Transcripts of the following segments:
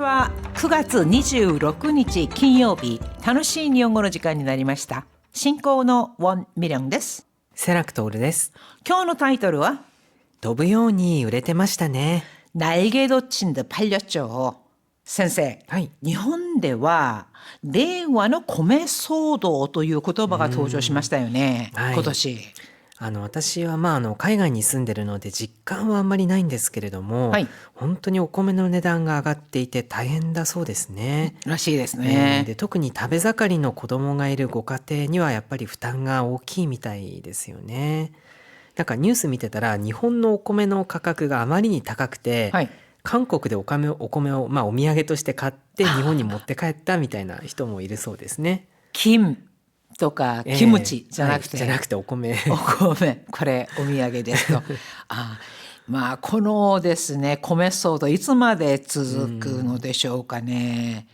は9月26日金曜日、楽しい日本語の時間になりました。進行のウォン・ミリョンです。セラクトールです。今日のタイトルは飛ぶように売れてましたね。날개돋친듯팔렸죠。先生、はい。日本では令和の米騒動という言葉が登場しましたよね。はい今年。私は海外に住んでるので実感はあんまりないんですけれども、はい本当にお米の値段が上がっていて大変だそうですね。らしいですね。で、特に食べ盛りの子供がいるご家庭にはやっぱり負担が大きいみたいですよね。なんかニュース見てたら日本のお米の価格があまりに高くて、はい。韓国でお米をお土産として買って日本に持って帰ったみたいな人もいるそうですね。金とかキムチじゃなくて、はい、じゃなくてお米。お米、これお土産ですと。このですね、米騒動いつまで続くのでしょうかね。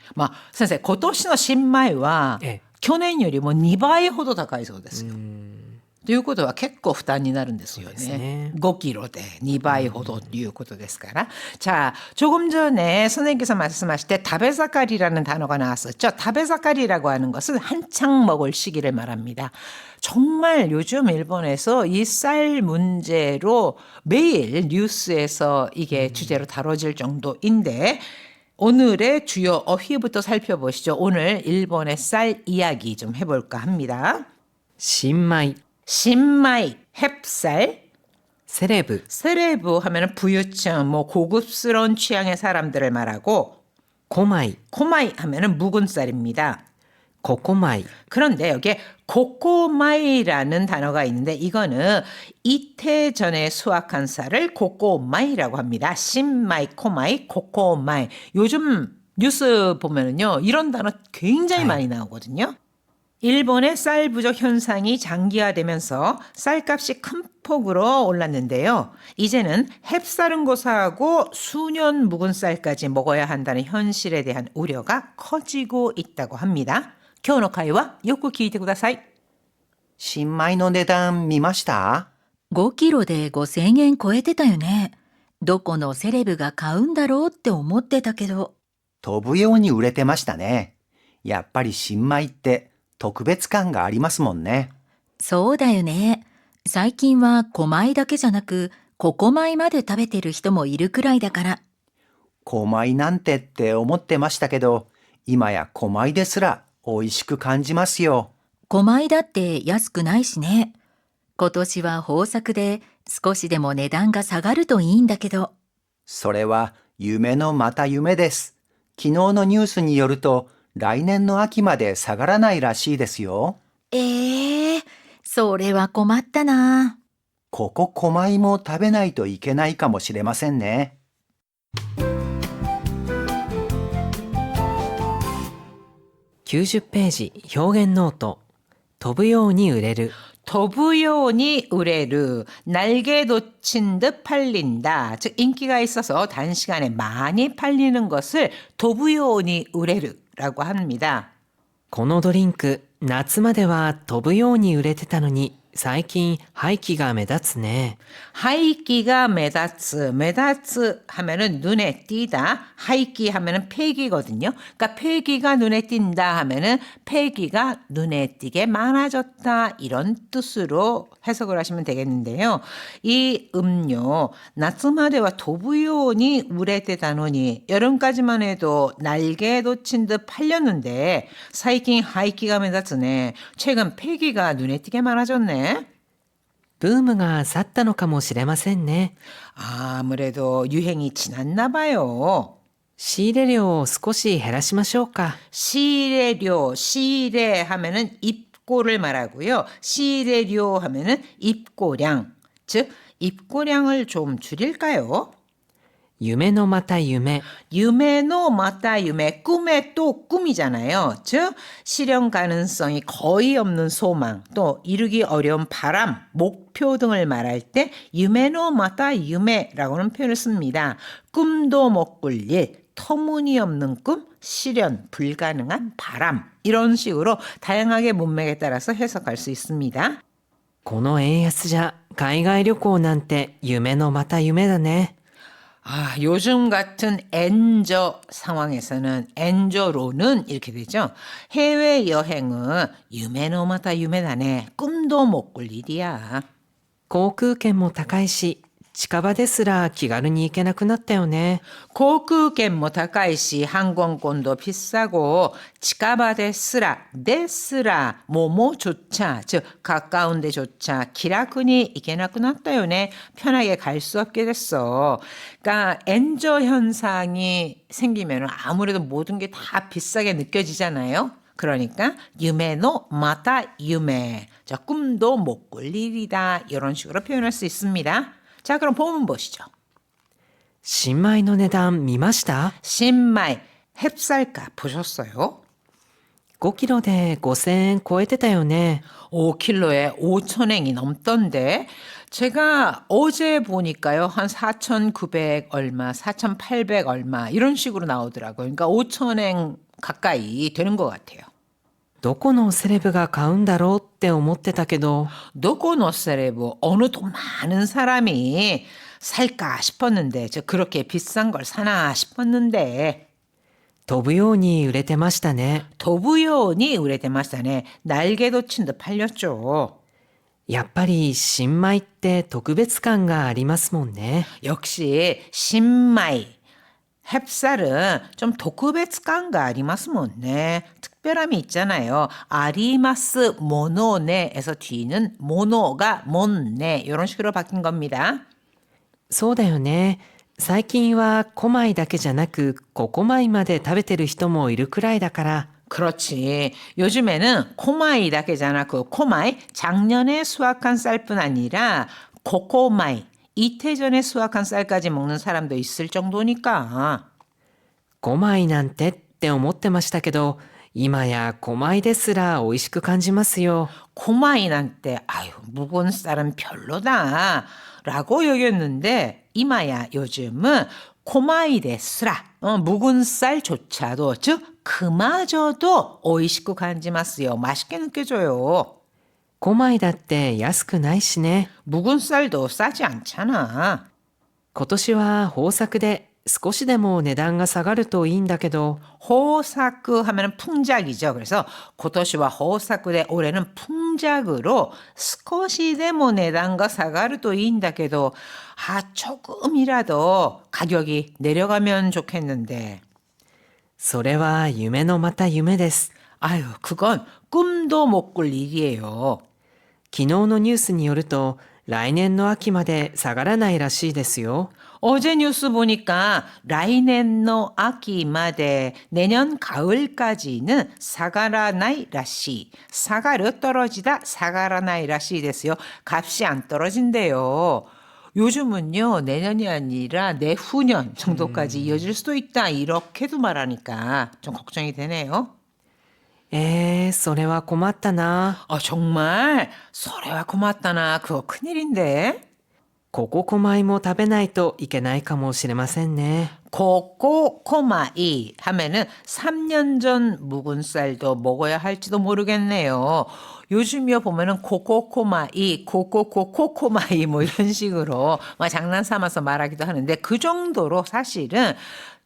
先生、今年の新米はええ去年よりも2倍ほど高いそうですよ。うん。ということは結構負担になるんですよそうですね。ね。5キロで2倍ほどということですから. 자, 조금 전에 선생님께서 말씀하실 때 다배사깔이라는 단어가 나왔었죠. 다배사깔이라고 하는 것은 한창 먹을 시기를 말합니다. 정말 요즘 일본에서 이 쌀 문제로 매일 뉴스에서 이게 주제로 다뤄질 정도인데 오늘의 주요 어휘부터 살펴보시죠. 오늘 일본의 쌀 이야기 좀 해볼까 합니다. 新米、 신마이, 햅쌀, セレブ、 세레브 하면은 부유층, 고급스러운 취향의 사람들을 말하고 コ米、 코마이 하면은 묵은 쌀입니다. ココ米、 그런데 여기에 코코마이라는 단어가 있는데 이거는 이태 전에 수확한 쌀을 코코마이라고 합니다. 신마이, 코마이, 코코마이. 요즘 뉴스 보면은요, 이런 단어 굉장히 많이 나오거든요. 일본의 쌀 부족 현상이 장기화되면서 쌀값이 큰 폭으로 올랐는데요. 이제는 햅쌀은 고사하고 수년 묵은 쌀까지 먹어야 한다는 현실에 대한 우려가 커지고 있다고 합니다. 今日の会話よく聞いてください。新米の値段見ました？ 5キロで5000円超えてたよね。どこのセレブが買うんだろうって思ってたけど。飛ぶように売れてましたね。やっぱり新米って特別感がありますもんね。そうだよね。最近は小米だけじゃなく、ココ米まで食べてる人もいるくらいだから。小米なんてって思ってましたけど、今や小米ですら美味しく感じますよ。小米だって安くないしね。今年は豊作で少しでも値段が下がるといいんだけど。それは夢のまた夢です。昨日のニュースによると、来年の秋まで下がらないらしいですよ。それは困ったな。ここ小米も食べないといけないかもしれませんね。90ページ、表現ノート。飛ぶように売れる。 더부요니 우레르, 날개 돋친 듯 팔린다. 즉 인기가 있어서 단시간에 많이 팔리는 것을 더부요니 우레르라고 합니다. このドリンク、夏までは飛ぶように売れてたのに、最近廃棄が目立つね。 하이끼가 메다츠 하면은 눈에 띄다. 하이끼 하면은 폐기거든요. 그러니까 폐기가 눈에 띈다 하면은 폐기가 눈에 띄게 많아졌다. 이런 뜻으로 해석을 하시면 되겠는데요. 이 음료 나츠마데와 도부요니 우레테다노니 여름까지만 해도 날개 돋친 듯 팔렸는데 사이킨 하이끼가 메다츠네. 최근 폐기가 눈에 띄게 많아졌네. ブームが去ったのかもしれませんね。 아무래도 유행이 지났나 봐요. 仕入れ量を少し減らしましょうか。 시래료, 시래 하면은 입고를 말하고요. 시래료 하면은 입고량, 즉 입고량을 좀 줄일까요? 夢のまた夢。 유메노 마따 유메, 꿈의 또 꿈이잖아요. 즉 실현 가능성이 거의 없는 소망, 또 이루기 어려운 바람, 목표 등을 말할 때 유메노 마따 유메라고는 표현을 씁니다. 꿈도 못 꿀 일, 터무니없는 꿈, 실현 불가능한 바람, 이런 식으로 다양하게 문맥에 따라서 해석할 수 있습니다. この円安じゃ海外旅行なんて夢のまた夢だね。 아, 요즘 같은 엔저 상황에서는 엔저로는 이렇게 되죠. 해외여행은 유메노 마타 유메다네. 꿈도 못 꿀 일이야. 航空券も高いし、近場ですら気軽に行けなくなったよね。 航空券뭐 다카이시 항공권도 비싸고 치카바데스라 뭐뭐조차 즉 가까운 데조차 기라쿠니 이게나ku 났다요네. 편하게 갈 수 없게 됐어. 그러니까 엔저 현상이 생기면 아무래도 모든 게 다 비싸게 느껴지잖아요. 그러니까 유메노 마타 유메. 자, 꿈도 못 꿀 일이다. 이런 식으로 표현할 수 있습니다. 자, 그럼 본문 보시죠. 新米の値段見ました 신마이 햅쌀값 보셨어요? 5キロで5000円超えてたよね。 5kg에 5,000엔이 넘던데 제가 어제 보니까요. 한 4,900 얼마, 4,800 얼마 이런 식으로 나오더라고요. 그러니까 5,000엔 가까이 되는 것 같아요. どこのセレブが買うんだろうって思ってたけど、 노코노 세레브 어느 돈 많은 사람이 살까 싶었는데 저 그렇게 비싼 걸 사나 싶었는데 飛ぶように売れてましたね。 도부요니 우레데마사네 날개 돋친 듯 팔렸죠. やっぱり新米って特別感がありますもんね。 역시 신마이 햅쌀은 좀 도쿠베츠감가 아리마스 모네. 특별함이 있잖아요. 아리마스 모노네에서 뒤는 모노가 몬네 이런 식으로 바뀐 겁니다. そうだよね。最近は小米だけじゃなく、5小米まで食べてる人もいるくらいだから、 그렇지. 요즘에는 코마이 다케잖아. 그 코마이 작년에 수확한 쌀뿐 아니라 코코마이 이태 전에 수확한 쌀까지 먹는 사람도 있을 정도니까. 5米なんてって思ってましたけど、今や小米ですら美味しく感じますよ。 코마이한테 아유 묵은 쌀은 별로다 라고 여겼는데 이마야 요즘은 코마이 데스라 묵은 쌀조차도 즉 그마저도 오이시쿠 간지마스요. 맛있게 느껴져요. 小米だって安くないしね。 묵은 쌀도 싸지 않잖아. 今年は豊作で少しでも値段が下がるといいんだけど、 호사쿠 하면 풍작이죠. 그래서 고토시와 호사쿠데 올해는 풍작으로 스코시데모 내단가 사가르도 이인다게도 조금이라도 가격이 내려가면 좋겠는데. それは夢のまた夢です。 아유, 그건 꿈도 못 꿀 일이에요. 昨日のニュースによると、来年の秋まで下がらないらしいですよ。 어제 뉴스 보니까 라이넨노 아키마데 내년 가을까지는 사가라나이 라시 사가르 떨어지다 사가라나이 라시 됐어요. 값이 안 떨어진대요. 요즘은요 내년이 아니라 내후년 정도까지 이어질 수도 있다 이렇게도 말하니까 좀 걱정이 되네요. それは困ったな。 정말 소래와 고맙다나 그거 큰일인데. ここ小米も食べないといけないかもしれませんね。 코코코마이 하면은 3년 전 묵은 쌀도 먹어야 할지도 모르겠네요. 요즘이요 보면은 코코코마이, 코코코코코마이 뭐 이런 식으로 막 장난 삼아서 말하기도 하는데 그 정도로 사실은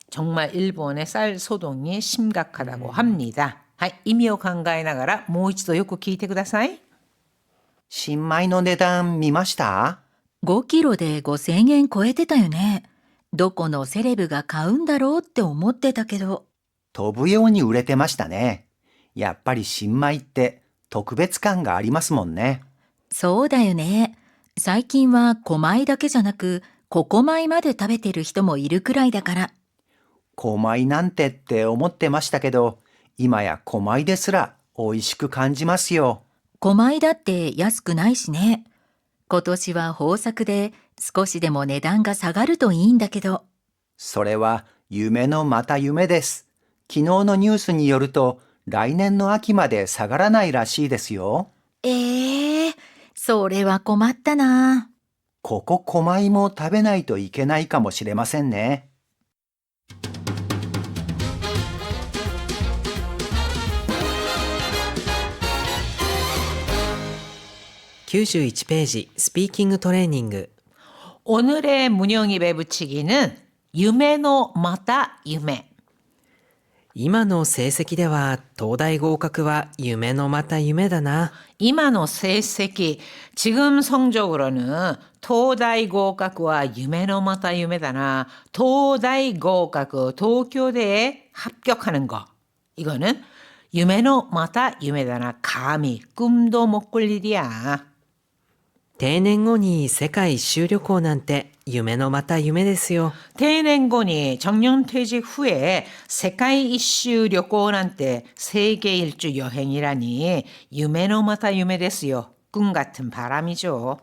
정말 일본의 쌀 소동이 심각하다고 합니다. 意味を考えながらもう一度よく聞いてください。新米の値段見ました 5キロで5000円超えてたよね。どこのセレブが買うんだろうって思ってたけど。飛ぶように売れてましたね。やっぱり新米って特別感がありますもんね。そうだよね。最近は小米だけじゃなく、5小米まで食べてる人もいるくらいだから。小米なんてって思ってましたけど、今や小米ですら美味しく感じますよ。小米だって安くないしね。今年は豊作で少しでも値段が下がるといいんだけど。それは夢のまた夢です。昨日のニュースによると、来年の秋まで下がらないらしいですよ。それは困ったな。ここ小米も食べないといけないかもしれませんね。91ページスピーキングトレーニング。 오늘의 문형입에 붙이기는 夢のまた夢。今の成績では東大合格は夢のまた夢だな。 이만호 세세기 지금 성적으로는 도다이 고가쿠와 유메노 마타 유메다나 도다이 고가쿠 도쿄대에 합격하는 거 이거는 유메노 마타 유메다나 감히 꿈도 못 꿀 일이야. 定年後に世界一周旅行なんて夢のまた夢ですよ。 대냉곤이 정년퇴직 후에 세界一周 旅行なんて세계 일주 여행이라니 유메노 마타 유메 데스요. 꿈 같은 바람이죠.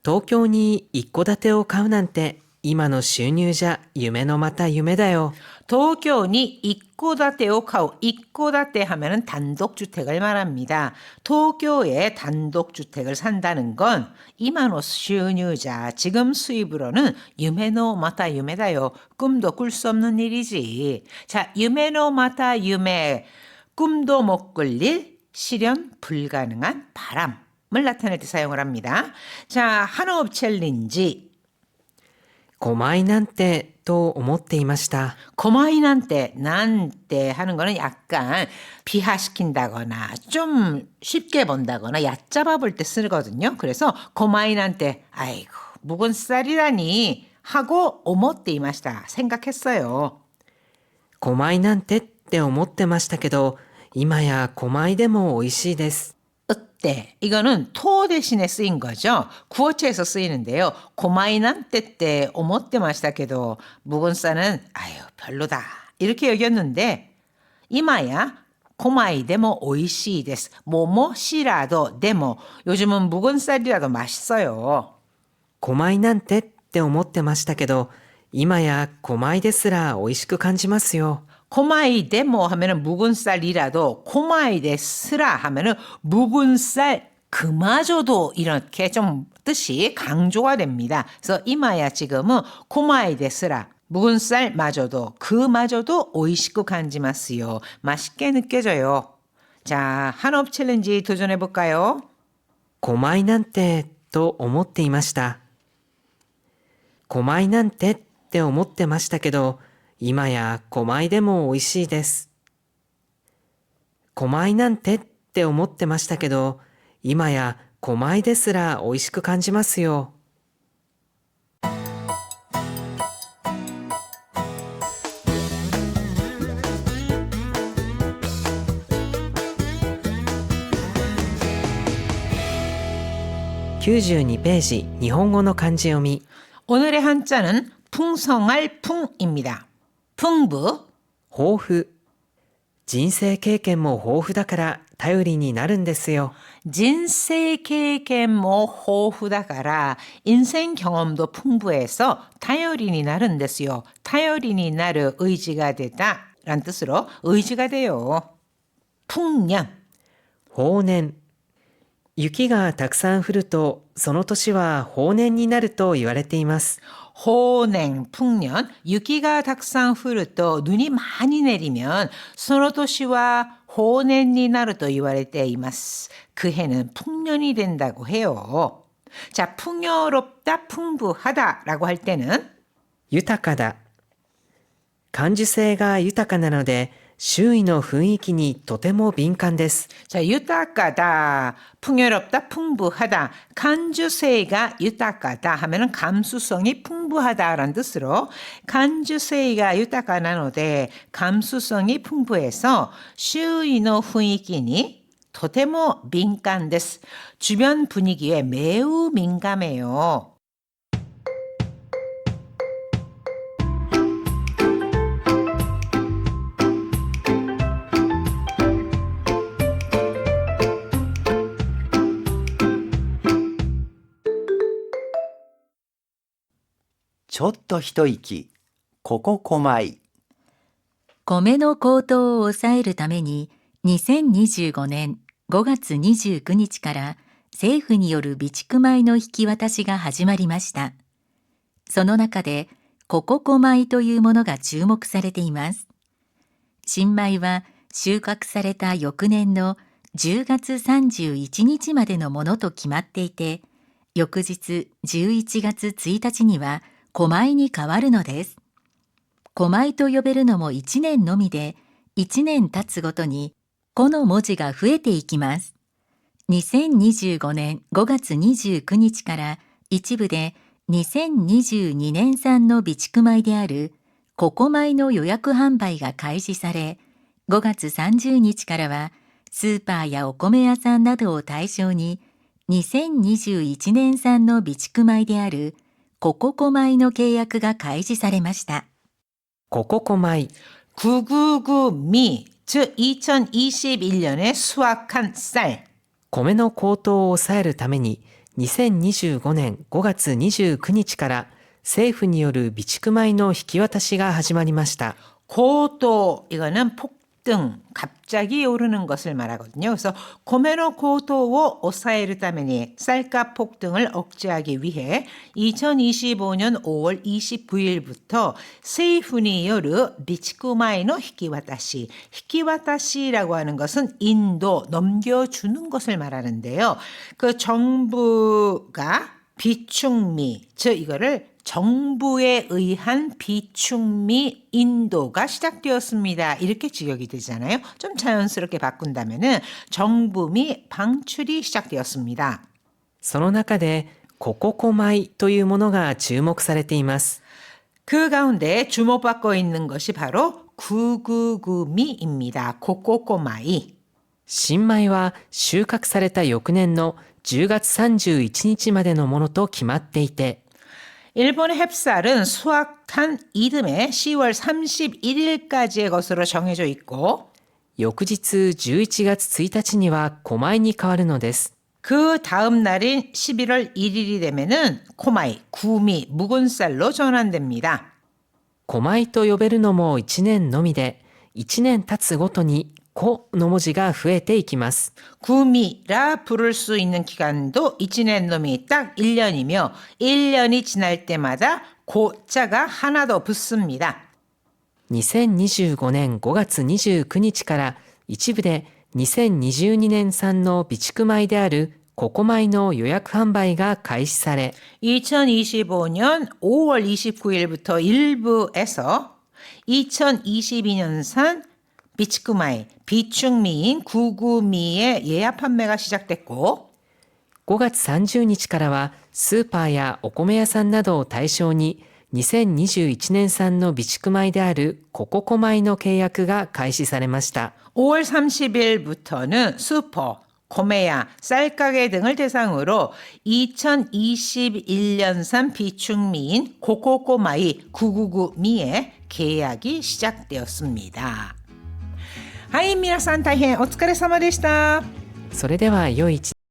東京に一戸建てを買うなんて今の収入じゃ夢のまた夢だよ。 도쿄니 이코다테오 카우 이코다테 하면은 단독주택을 말합니다. 도쿄에 단독주택을 산다는 건 이만호収入자 지금 수입으로는 유메노 마타 유메다요. 꿈도 꿀 수 없는 일이지. 자, 유메노 마타 유메 꿈도 못 꿀 일, 실현 불가능한 바람을 나타낼 때 사용을 합니다. 자, 한호흡 챌린지. 狛いなんてと思っていました。 고마이난때 난때 하는 거는 약간 비하시킨다거나 좀 쉽게 본다거나 얕잡아 볼 때 쓰거든요. 그래서 고마이난때 아이고 묵은 쌀이라니 하고 오모떼이마시다 생각했어요. 狛いなんてって思ってましたけど、今や狛いでも美味しいです。 으때 이거는 토 대신에 쓰인 거죠. 구어체에서 쓰이는데요. 고마이난때 때 오모떼 마시다께도 묵은 쌀은 아유 별로다 이렇게 여겼는데 이마야 고마이 데모 오이시 데스 뭐뭐시라도 데모 요즘은 묵은 쌀이라도 맛있어요. 狛いなんてって思ってましたけど、今や狛いですら美味しく感じますよ。 고마이 데모 하면은 묵은 쌀이라도 고마이 데스라 하면은 묵은 쌀 그마저도 이렇게 좀 뜻이 강조가 됩니다. 그래서 이마야 지금은 고마이 데스라 묵은 쌀마저도 그마저도 오이시쿠 간지마스요. 맛있게 느껴져요. 자, 한업 챌린지 도전해 볼까요? 狛いなんてと思っていました。狛いなんてって思ってましたけど、今や狛いでも美味しいです。狛いなんてって思ってましたけど、今や狛いですら美味しく感じますよ。92ページ日本語の漢字読み。 오늘의 한자는 풍성할 풍입니다. 풍부, 豊富。人生経験も豊富だから頼りになるんですよ。 진세経験も 호후다가라 인생 경험도 풍부해서 타요린이 나른 데스요. 타요린이 나르 의지가 되다 란 뜻으로 의지가 돼요. 풍년, 豊年。雪がたくさん降るとその年は豊年になると言われています。 호냉, 풍년, 유기가 닥상 흐르또 눈이 많이 내리면 소노도시와 호냉이 나르도 이와레 때이마스. 그 해는 풍년이 된다고 해요. 자, 풍요롭다, 풍부하다라고 할 때는 豊かだ。感受性が豊かなので周囲の雰囲気にとても敏感です。 자, 유타까다, 풍요롭다, 풍부하다, 간주세이가 유타까다 하면은 감수성이 풍부하다라는 뜻으로 간주세이가 유타까나노데 감수성이 풍부해서 슈이노 후이기니 도테모 민간です. 주변 분위기에 매우 민감해요.ちょっと一息、ここ狛い。米の高騰を抑えるために2025年5月29日から政府による備蓄米の引き渡しが始まりました。その中でコココ米というものが注目されています。新米は収穫された翌年の10月31日までのものと決まっていて、翌日11月1日には5枚に変わるのです。5枚と呼べるのも1年のみで、1年経つごとに5の文字が増えていきます。2025年5月29日から一部で2022年産の備蓄米であるココ米の予約販売が開始され、5月30日からはスーパーやお米屋さんなどを対象に2021年産の備蓄米であるコココ米の契約が開始されました。コココ米、 999미, 즉 2021년에 수확한 쌀. 米の高騰を抑えるために2025年5月29日から政府による備蓄米の引き渡しが始まりました。 고도, 이거는 폭등, 갑자기 오르는 것을 말하거든요. 그래서 고메노 고도を 抑えるために 쌀값 폭등을 억제하기 위해 2025년 5월 29일부터 政府による 비치쿠마이노 히키와타시. 히키와타시라고 하는 것은 인도, 넘겨주는 것을 말하는데요. 그 정부가 비축미, 즉 이거를 정부에 의한 비축미 인도가 시작되었습니다. 이렇게 직역이 되잖아요. 좀 자연스럽게 바꾼다면은 정부미 방출이 시작되었습니다. その中でコココ米というものが注目されています。 그 가운데 주목받고 있는 것이 바로 999미입니다. 코코코마이. 新米は収穫された翌年の10月31日までのものと決まっていて、 일본의 햅쌀은 수확한 이듬해 10월 31일까지의 것으로 정해져 있고 翌日11月1日には小米に変わるのです。 그 다음 날인 11월 1일이 되면은 코마이, 구미, 묵은 쌀로 전환됩니다. 小米と呼べるのも1年のみで、1年経つごとにコの文字が増えていきます。 구미라 부를 수 있는 기간도 1년 놈이 딱 1년이며 1년이 지날 때마다 고자가 하나 더 붙습니다. 2025年5月29日から一部で2022年産の備蓄米であるココ米の予約販売が開始され、 2025년 5월 29일부터 일부에서 2022년산 비치쿠마이, 비축미인 구구미의 예약 판매가 시작됐고 5月30日からはスーパーやお米屋さんなどを対象に2021年産の備蓄米であるコココ米の契約が開始されました。 5월 30일부터는 슈퍼, 고메야, 쌀가게 등을 대상으로 2021년산 비축미인 코코코마이 999미의 계약이 시작되었습니다. はい、皆さん大変お疲れ様でした。それでは良い一